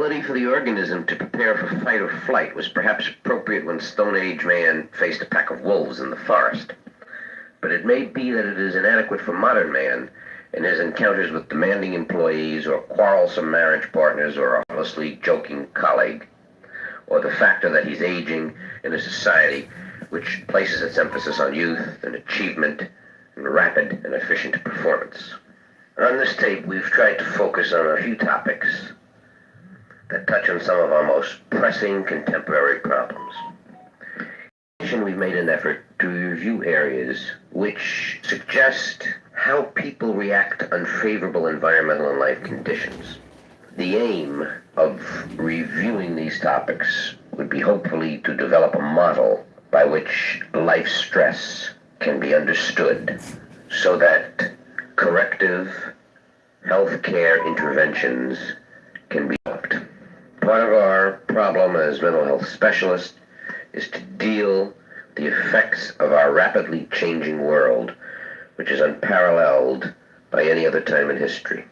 ability for the organism to prepare for fight or flight was perhaps appropriate when Stone Age man faced a pack of wolves in the forest. But it may be that it is inadequate for modern man in his encounters with demanding employees or quarrelsome marriage partners or a harmlessly joking colleague, or the factor that he's aging in a society which places its emphasis on youth and achievement and rapid and efficient performance. On this tape, we've tried to focus on a few topics that touch on some of our most pressing contemporary problems. In addition, we've made an effort to review areas which suggest how people react to unfavorable environmental and life conditions. The aim of reviewing these topics would be hopefully to develop a model by which life stress can be understood so that corrective healthcare interventions can be developed. Part of our problem as mental health specialists is to deal with the effects of our rapidly changing world, which is unparalleled by any other time in history.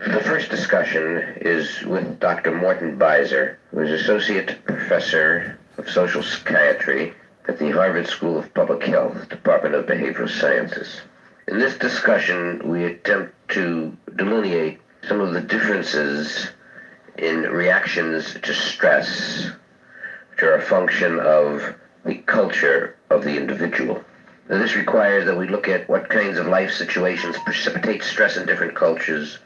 The first discussion is with Dr. Morton Beiser, who is Associate Professor of Social Psychiatry at the Harvard School of Public Health, Department of Behavioral Sciences. In this discussion, we attempt to delineate some of the differences in reactions to stress, which are a function of the culture of the individual. Now, this requires that we look at what kinds of life situations precipitate stress in different cultures,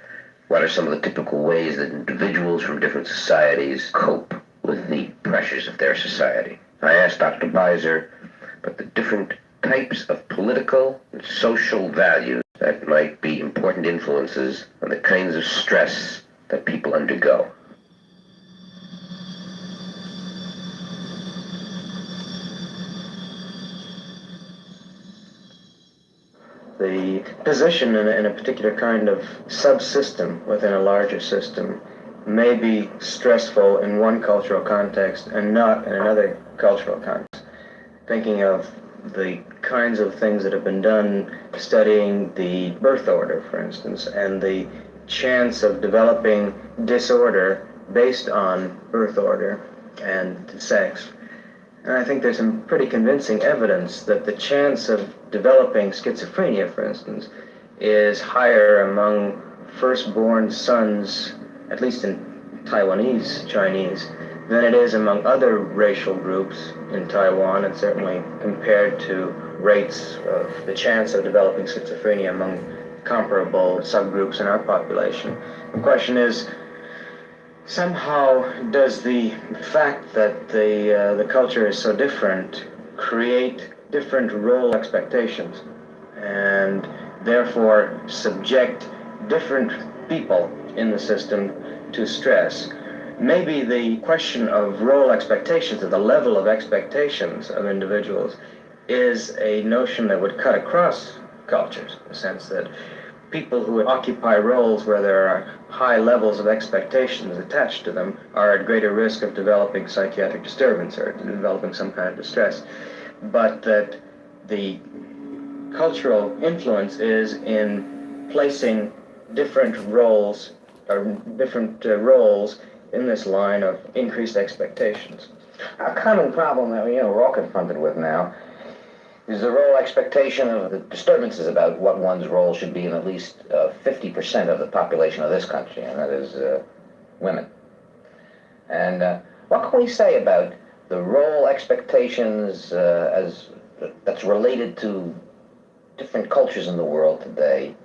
what are some of the typical ways that individuals from different societies cope with the pressures of their society. I asked Dr. Beiser about the different types of political and social values that might be important influences on the kinds of stress that people undergo. The position in a particular kind of subsystem within a larger system may be stressful in one cultural context and not in another cultural context. Thinking of the kinds of things that have been done studying the birth order, for instance, and the chance of developing disorder based on birth order and sex. And I think there's some pretty convincing evidence that the chance of developing schizophrenia, for instance, is higher among firstborn sons, at least in Taiwanese Chinese, than it is among other racial groups in Taiwan, and certainly compared to rates of the chance of developing schizophrenia among comparable subgroups in our population. The question is, somehow does the fact that the culture is so different create different role expectations and therefore subject different people in the system to stress? Maybe the question of role expectations, or the level of expectations of individuals, is a notion that would cut across cultures, in the sense that people who occupy roles where there are high levels of expectations attached to them are at greater risk of developing psychiatric disturbance or developing some kind of distress. But that the cultural influence is in placing different roles in this line of increased expectations. A common problem that we're all confronted with now is the role expectation of the disturbances about what one's role should be in at least 50% of the population of this country, and that is women. And what can we say about the role expectations that's related to different cultures in the world today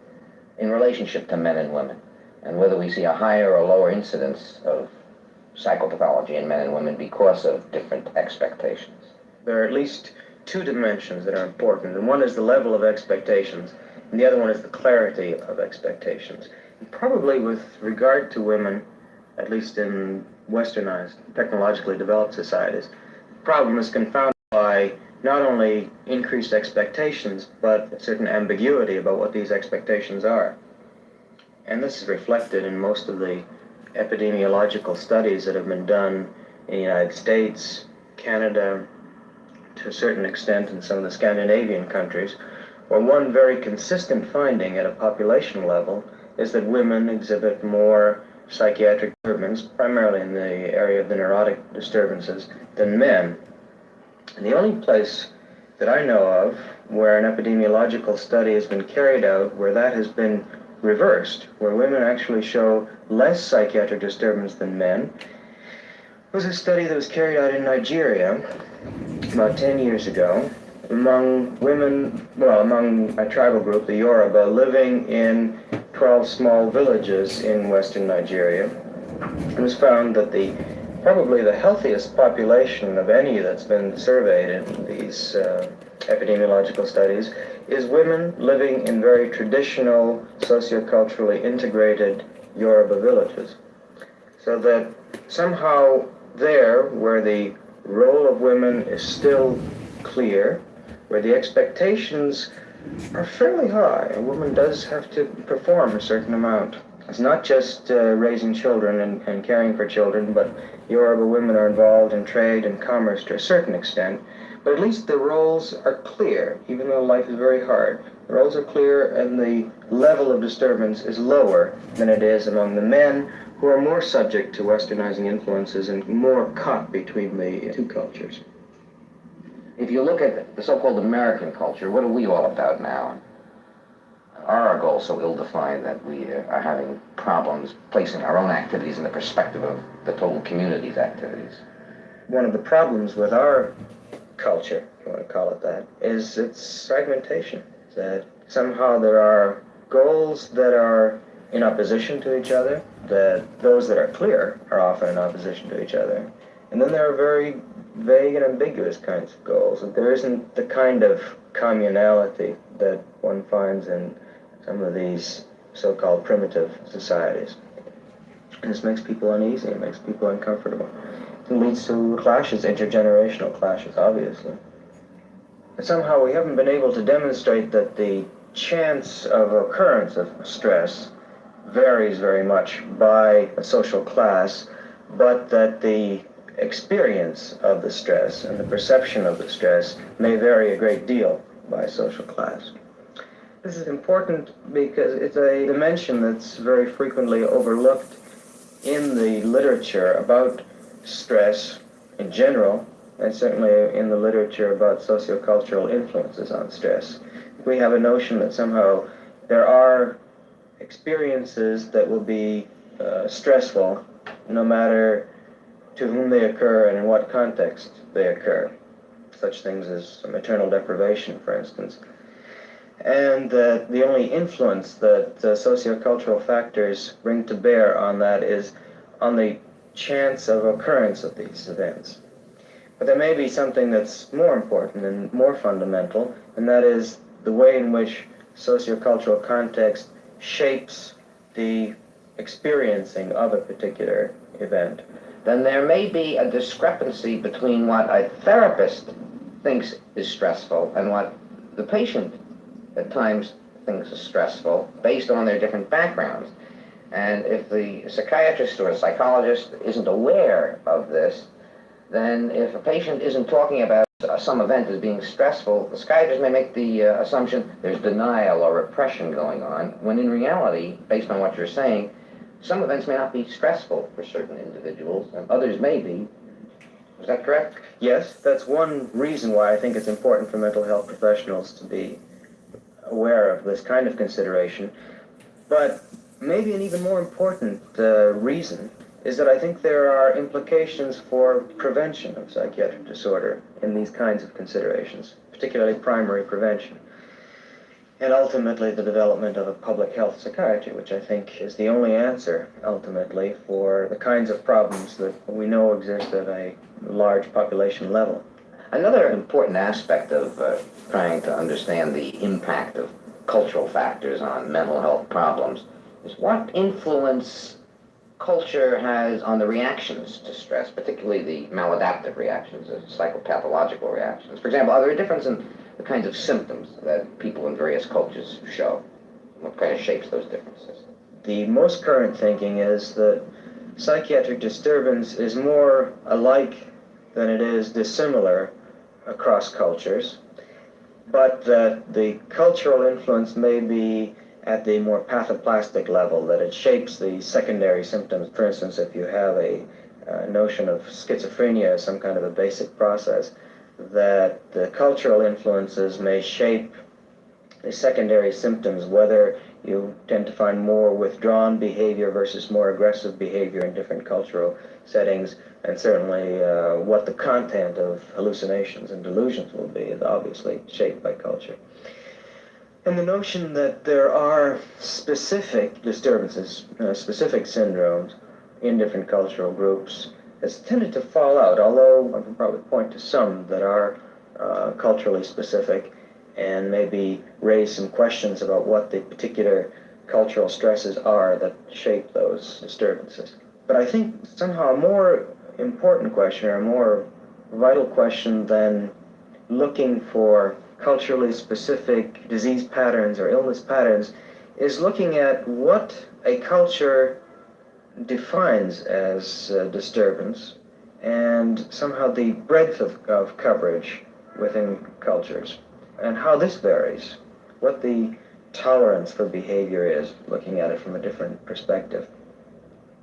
in relationship to men and women, and whether we see a higher or lower incidence of psychopathology in men and women because of different expectations? There are at least two dimensions that are important, and one is the level of expectations, and the other one is the clarity of expectations. And probably with regard to women, at least in westernized, technologically developed societies, the problem is confounded by not only increased expectations, but a certain ambiguity about what these expectations are. And this is reflected in most of the epidemiological studies that have been done in the United States, Canada, to a certain extent in some of the Scandinavian countries, where one very consistent finding at a population level is that women exhibit more psychiatric disturbance, primarily in the area of the neurotic disturbances, than men. And the only place that I know of where an epidemiological study has been carried out where that has been reversed, where women actually show less psychiatric disturbance than men, was a study that was carried out in Nigeria about 10 years ago among women, well, among a tribal group, the Yoruba, living in 12 small villages in western Nigeria. It was found that probably the healthiest population of any that's been surveyed in these epidemiological studies is women living in very traditional, socioculturally integrated Yoruba villages. So that somehow there, where the role of women is still clear, where the expectations are fairly high, a woman does have to perform a certain amount. It's not just raising children and caring for children, but Yoruba women are involved in trade and commerce to a certain extent. But at least the roles are clear, even though life is very hard. The roles are clear and the level of disturbance is lower than it is among the men, who are more subject to westernizing influences and more caught between the two cultures. If you look at the so-called American culture, what are we all about now? Are our goals so ill-defined that we are having problems placing our own activities in the perspective of the total community's activities? One of the problems with our culture, if you want to call it that, is its fragmentation. That somehow there are goals that are in opposition to each other, that those that are clear are often in opposition to each other. And then there are very vague and ambiguous kinds of goals. That there isn't the kind of communality that one finds in some of these so-called primitive societies. And this makes people uneasy, it makes people uncomfortable. It leads to clashes, intergenerational clashes, obviously. But somehow we haven't been able to demonstrate that the chance of occurrence of stress varies very much by a social class, but that the experience of the stress and the perception of the stress may vary a great deal by social class. This is important because it's a dimension that's very frequently overlooked in the literature about stress in general, and certainly in the literature about sociocultural influences on stress. We have a notion that somehow there are experiences that will be stressful no matter to whom they occur and in what context they occur. Such things as maternal deprivation, for instance. And the only influence that sociocultural factors bring to bear on that is on the chance of occurrence of these events. But there may be something that's more important and more fundamental, and that is the way in which sociocultural context shapes the experiencing of a particular event. Then there may be a discrepancy between what a therapist thinks is stressful and what the patient at times thinks is stressful based on their different backgrounds. And if the psychiatrist or a psychologist isn't aware of this, then if a patient isn't talking about some event as being stressful, the psychiatrist may make the assumption there's denial or repression going on, when in reality, based on what you're saying, some events may not be stressful for certain individuals, and others may be. Is that correct? Yes, that's one reason why I think it's important for mental health professionals to be aware of this kind of consideration. But maybe an even more important reason is that I think there are implications for prevention of psychiatric disorder in these kinds of considerations, particularly primary prevention. And ultimately the development of a public health psychiatry, which I think is the only answer, ultimately, for the kinds of problems that we know exist at a large population level. Another important aspect of trying to understand the impact of cultural factors on mental health problems is what influence culture has on the reactions to stress, particularly the maladaptive reactions, the psychopathological reactions. For example, are there a difference in the kinds of symptoms that people in various cultures show? What kind of shapes those differences? The most current thinking is that psychiatric disturbance is more alike than it is dissimilar across cultures, but that the cultural influence may be at the more pathoplastic level, that it shapes the secondary symptoms. For instance, if you have a notion of schizophrenia as some kind of a basic process, that the cultural influences may shape the secondary symptoms, whether you tend to find more withdrawn behavior versus more aggressive behavior in different cultural settings, and certainly what the content of hallucinations and delusions will be is obviously shaped by culture. And the notion that there are specific disturbances, specific syndromes in different cultural groups has tended to fall out, although I can probably point to some that are culturally specific and maybe raise some questions about what the particular cultural stresses are that shape those disturbances. But I think somehow a more important question, or a more vital question than looking for culturally specific disease patterns or illness patterns, is looking at what a culture defines as disturbance, and somehow the breadth of coverage within cultures, and how this varies, what the tolerance for behavior is, looking at it from a different perspective.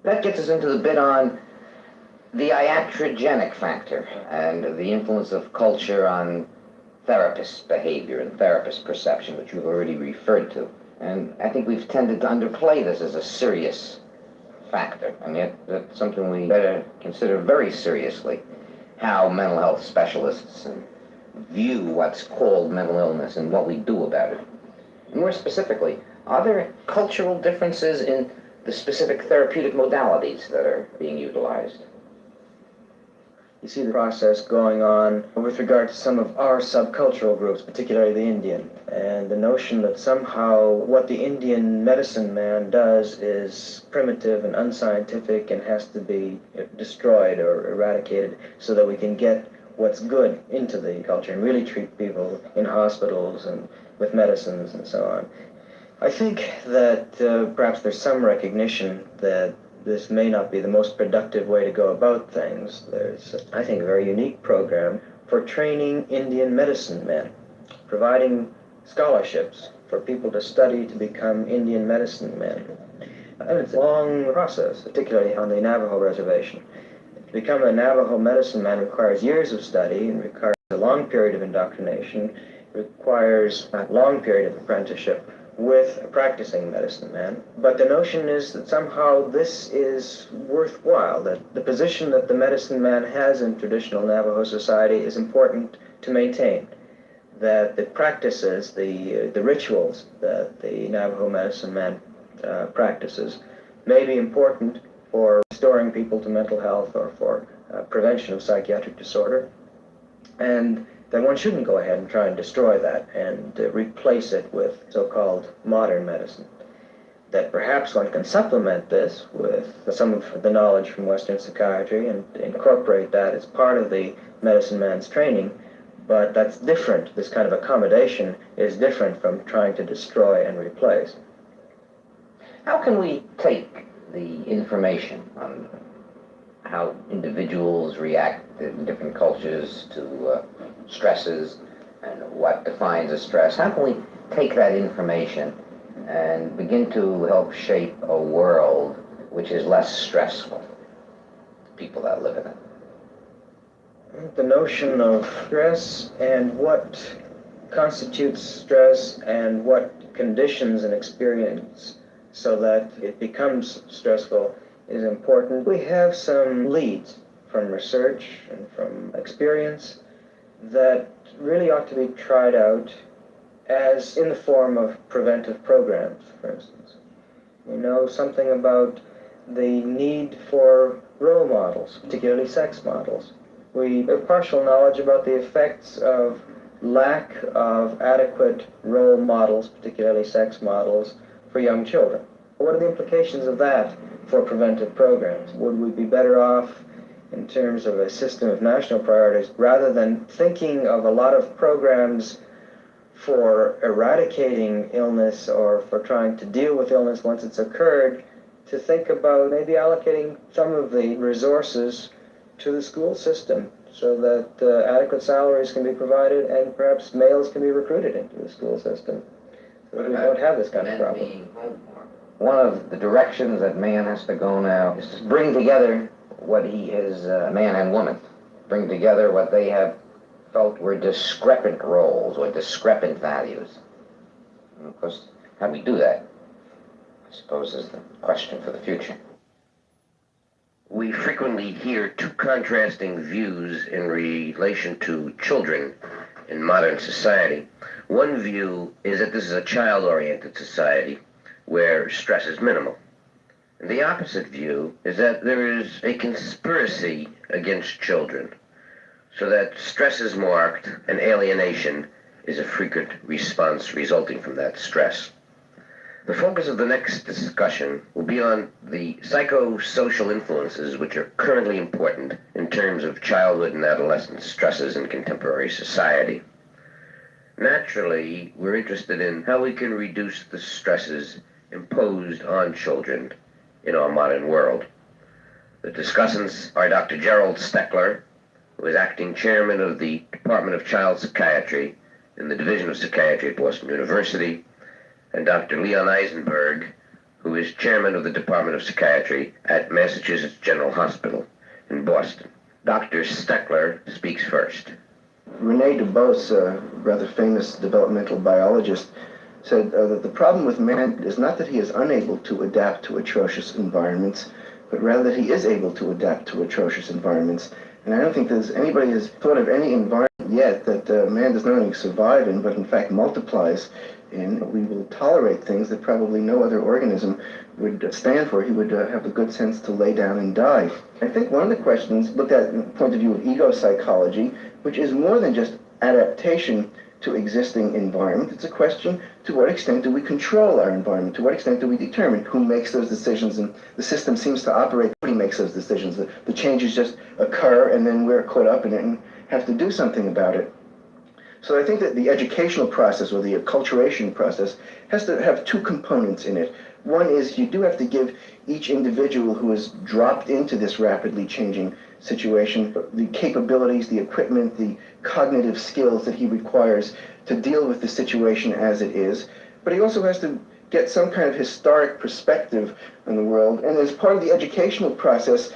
That gets us into the bit on the iatrogenic factor and the influence of culture on therapist behavior and therapist perception, which you've already referred to. And I think we've tended to underplay this as a serious factor, and yet that's something we better consider very seriously, how mental health specialists view what's called mental illness and what we do about it. And more specifically, are there cultural differences in the specific therapeutic modalities that are being utilized? You see the process going on with regard to some of our subcultural groups, particularly the Indian, and the notion that somehow what the Indian medicine man does is primitive and unscientific and has to be destroyed or eradicated so that we can get what's good into the culture and really treat people in hospitals and with medicines and so on. I think that perhaps there's some recognition that this may not be the most productive way to go about things. There's, I think, a very unique program for training Indian medicine men, providing scholarships for people to study to become Indian medicine men. And it's a long process, particularly on the Navajo reservation. To become a Navajo medicine man requires years of study and requires a long period of indoctrination, requires a long period of apprenticeship with a practicing medicine man. But the notion is that somehow this is worthwhile, that the position that the medicine man has in traditional Navajo society is important to maintain, that the practices, the rituals that the Navajo medicine man practices may be important for restoring people to mental health or for prevention of psychiatric disorder, and that one shouldn't go ahead and try and destroy that and replace it with so-called modern medicine. That perhaps one can supplement this with some of the knowledge from Western psychiatry and incorporate that as part of the medicine man's training, but that's different. This kind of accommodation is different from trying to destroy and replace. How can we take the information on how individuals react in different cultures to stresses and what defines a stress? How can we take that information and begin to help shape a world which is less stressful to people that live in it? The notion of stress and what constitutes stress and what conditions an experience so that it becomes stressful is important. We have some leads from research and from experience that really ought to be tried out as in the form of preventive programs, for instance. We know something about the need for role models, particularly sex models. We have partial knowledge about the effects of lack of adequate role models, particularly sex models, for young children. What are the implications of that for preventive programs? Would we be better off in terms of a system of national priorities, rather than thinking of a lot of programs for eradicating illness or for trying to deal with illness once it's occurred, to think about maybe allocating some of the resources to the school system so that adequate salaries can be provided and perhaps males can be recruited into the school system. We don't have this kind of Men problem. being home more. One of the directions that man has to go now is to bring together what he is, man and woman, bring together what they have felt were discrepant roles or discrepant values. And of course, how do we do that? I suppose is the question for the future. We frequently hear two contrasting views in relation to children in modern society. One view is that this is a child-oriented society where stress is minimal. And the opposite view is that there is a conspiracy against children, so that stress is marked and alienation is a frequent response resulting from that stress. The focus of the next discussion will be on the psychosocial influences which are currently important in terms of childhood and adolescent stresses in contemporary society. Naturally, we're interested in how we can reduce the stresses imposed on children in our modern world. The discussants are Dr. Gerald Steckler, who is acting chairman of the Department of Child Psychiatry in the Division of Psychiatry at Boston University, and Dr. Leon Eisenberg, who is chairman of the Department of Psychiatry at Massachusetts General Hospital in Boston. Dr. Steckler speaks first. René Dubos, a rather famous developmental biologist, said that the problem with man is not that he is unable to adapt to atrocious environments, but rather that he is able to adapt to atrocious environments. And I don't think anybody has thought of any environment yet that man does not only survive in, but in fact multiplies in. We will tolerate things that probably no other organism would stand for. He would have the good sense to lay down and die. I think one of the questions looked at from the point of view of ego psychology, which is more than just adaptation to existing environment. It's a question, to what extent do we control our environment? To what extent do we determine who makes those decisions? And the system seems to operate, nobody makes those decisions. The changes just occur and then we're caught up in it and have to do something about it. So I think that the educational process or the acculturation process has to have two components in it. One is you do have to give each individual who is dropped into this rapidly changing situation the capabilities, the equipment, the cognitive skills that he requires to deal with the situation as it is. But he also has to get some kind of historic perspective on the world. And as part of the educational process,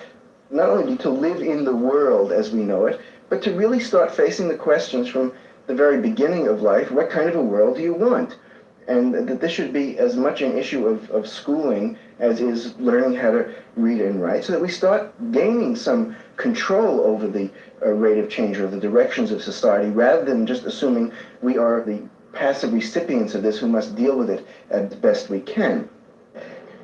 not only to live in the world as we know it, but to really start facing the questions from the very beginning of life. What kind of a world do you want? And that this should be as much an issue of schooling as is learning how to read and write, so that we start gaining some control over the rate of change or the directions of society, rather than just assuming we are the passive recipients of this who must deal with it as best we can.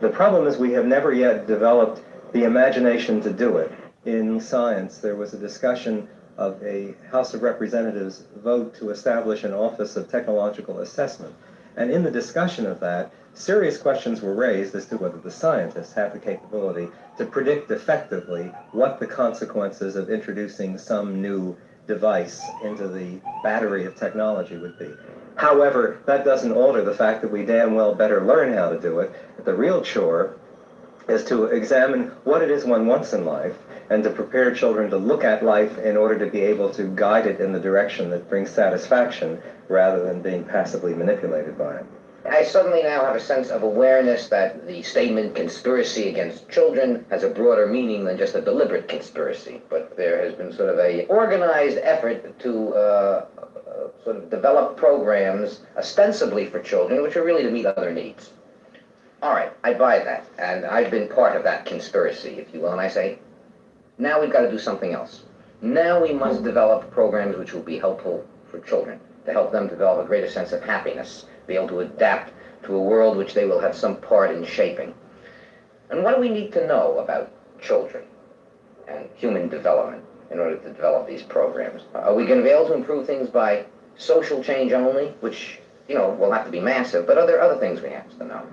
The problem is we have never yet developed the imagination to do it. In science, there was a discussion of a House of Representatives vote to establish an Office of Technological Assessment. And in the discussion of that, serious questions were raised as to whether the scientists have the capability to predict effectively what the consequences of introducing some new device into the battery of technology would be. However, that doesn't alter the fact that we damn well better learn how to do it. The real chore is to examine what it is one wants in life and to prepare children to look at life in order to be able to guide it in the direction that brings satisfaction rather than being passively manipulated by it. I suddenly now have a sense of awareness that the statement conspiracy against children has a broader meaning than just a deliberate conspiracy, but there has been sort of a organized effort to sort of develop programs ostensibly for children, which are really to meet other needs. All right, I buy that, and I've been part of that conspiracy, if you will, and I say, now we've got to do something else. Now we must develop programs which will be helpful for children, to help them develop a greater sense of happiness, be able to adapt to a world which they will have some part in shaping. And what do we need to know about children and human development in order to develop these programs? Are we going to be able to improve things by social change only, which, will have to be massive, but are there other things we have to know?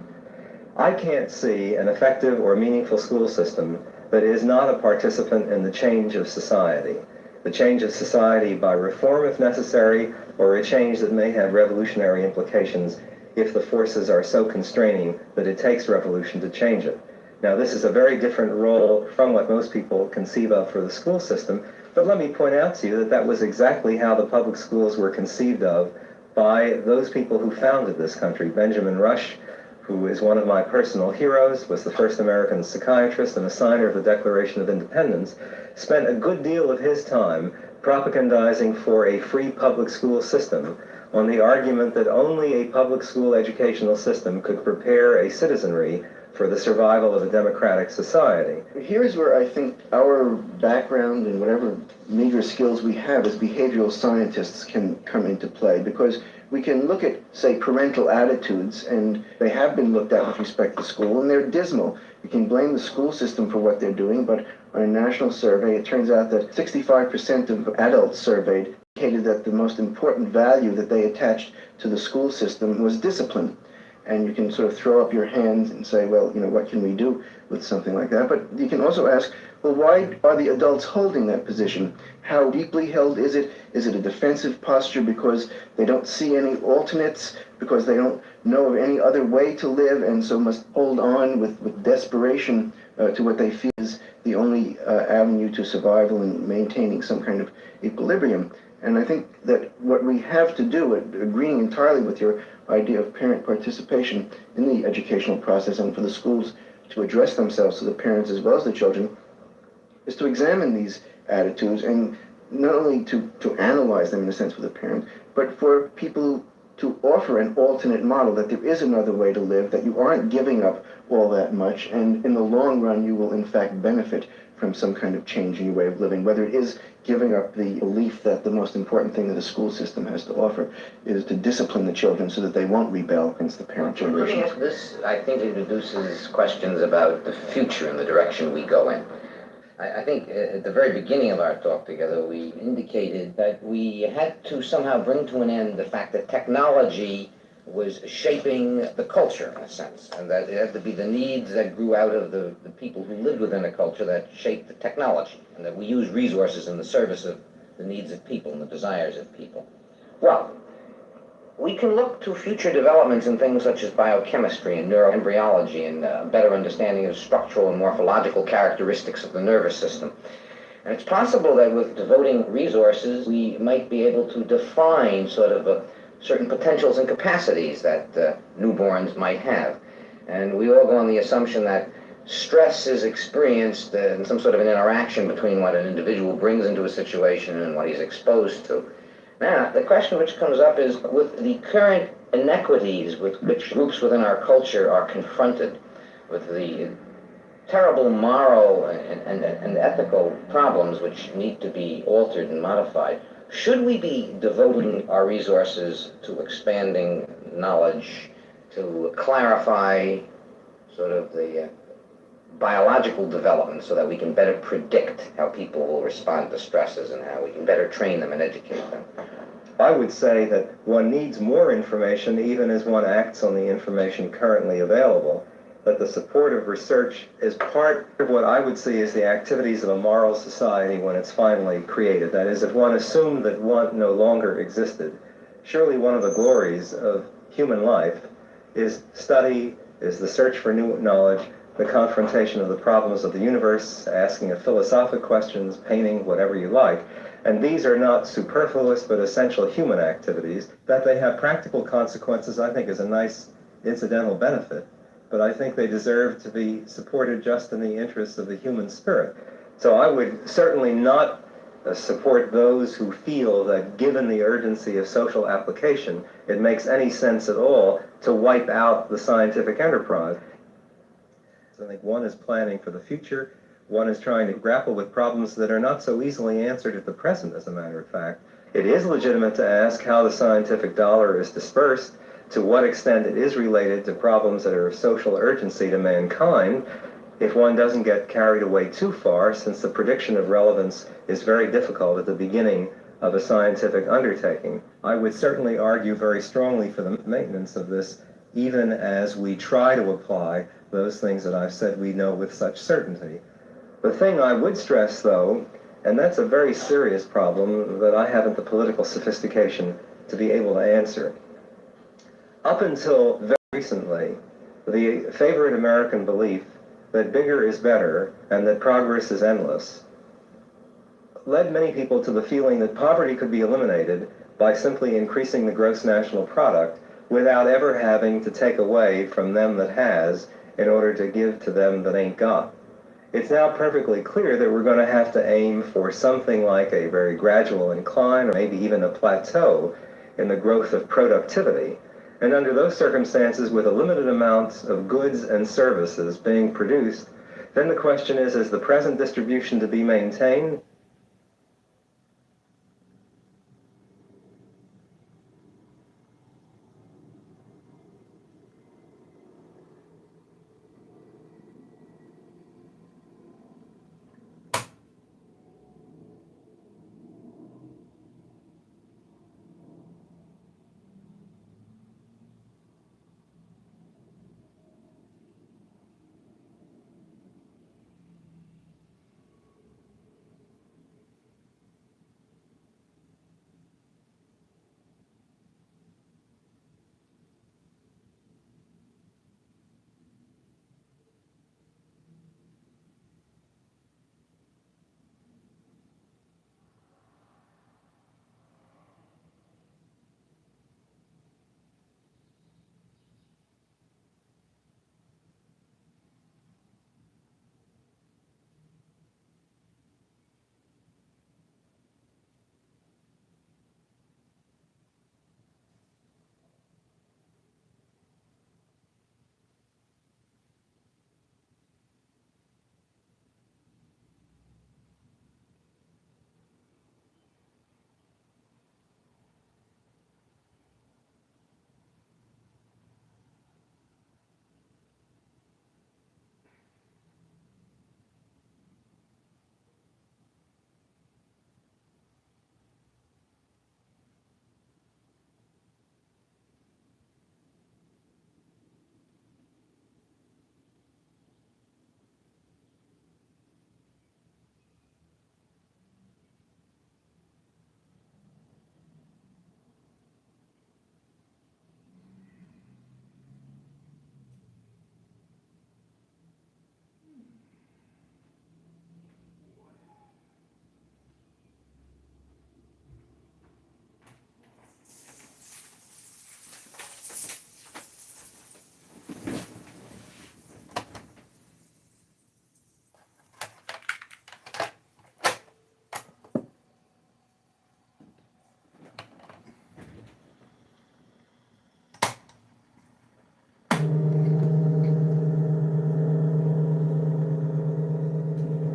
I can't see an effective or meaningful school system that is not a participant in the change of society. The change of society by reform if necessary, or a change that may have revolutionary implications if the forces are so constraining that it takes revolution to change it. Now, this is a very different role from what most people conceive of for the school system, but let me point out to you that that was exactly how the public schools were conceived of by those people who founded this country. Benjamin Rush, who is one of my personal heroes, was the first American psychiatrist and a signer of the Declaration of Independence, spent a good deal of his time propagandizing for a free public school system on the argument that only a public school educational system could prepare a citizenry for the survival of a democratic society. Here's where I think our background and whatever meager skills we have as behavioral scientists can come into play, because we can look at, say, parental attitudes, and they have been looked at with respect to school, and they're dismal. You can blame the school system for what they're doing, but on a national survey, it turns out that 65% of adults surveyed indicated that the most important value that they attached to the school system was discipline. And you can sort of throw up your hands and say, well, what can we do with something like that? But you can also ask, well, why are the adults holding that position? How deeply held is it? Is it a defensive posture because they don't see any alternates, because they don't know of any other way to live, and so must hold on with desperation to what they feel is the only avenue to survival and maintaining some kind of equilibrium? And I think that what we have to do, agreeing entirely with your idea of parent participation in the educational process and for the schools to address themselves to the parents as well as the children, is to examine these attitudes and not only to analyze them in a sense for the parent, but for people to offer an alternate model, that there is another way to live, that you aren't giving up all that much, and in the long run you will in fact benefit from some kind of change in your way of living, whether it is giving up the belief that the most important thing that the school system has to offer is to discipline the children so that they won't rebel against the parent generation. This, I think, introduces questions about the future and the direction we go in. I think at the very beginning of our talk together, we indicated that we had to somehow bring to an end the fact that technology was shaping the culture, in a sense, and that it had to be the needs that grew out of the people who lived within a culture that shaped the technology, and that we use resources in the service of the needs of people and the desires of people. Well, we can look to future developments in things such as biochemistry and neuroembryology and a better understanding of structural and morphological characteristics of the nervous system. And it's possible that with devoting resources, we might be able to define sort of certain potentials and capacities that newborns might have. And we all go on the assumption that stress is experienced in some sort of an interaction between what an individual brings into a situation and what he's exposed to. Now, the question which comes up is, with the current inequities with which groups within our culture are confronted, with the terrible moral and ethical problems which need to be altered and modified, should we be devoting our resources to expanding knowledge, to clarify sort of the biological development so that we can better predict how people will respond to stresses and how we can better train them and educate them? I would say that one needs more information even as one acts on the information currently available, that the support of research is part of what I would see as the activities of a moral society when it's finally created. That is, if one assumed that one no longer existed, surely one of the glories of human life is study, is the search for new knowledge, the confrontation of the problems of the universe, asking of philosophic questions, painting, whatever you like. And these are not superfluous but essential human activities. That they have practical consequences, I think, is a nice incidental benefit, but I think they deserve to be supported just in the interests of the human spirit. So I would certainly not support those who feel that given the urgency of social application, it makes any sense at all to wipe out the scientific enterprise. I think one is planning for the future. One is trying to grapple with problems that are not so easily answered at the present, as a matter of fact. It is legitimate to ask how the scientific dollar is dispersed, to what extent it is related to problems that are of social urgency to mankind, if one doesn't get carried away too far, since the prediction of relevance is very difficult at the beginning of a scientific undertaking. I would certainly argue very strongly for the maintenance of this, even as we try to apply those things that I've said we know with such certainty. The thing I would stress, though, and that's a very serious problem that I haven't the political sophistication to be able to answer. Up until very recently, the favorite American belief that bigger is better and that progress is endless led many people to the feeling that poverty could be eliminated by simply increasing the gross national product without ever having to take away from them that has in order to give to them that ain't got. It's now perfectly clear that we're going to have to aim for something like a very gradual incline or maybe even a plateau in the growth of productivity. And under those circumstances, with a limited amount of goods and services being produced, then the question is the present distribution to be maintained?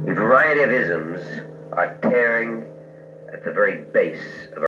A variety of isms are tearing at the very base of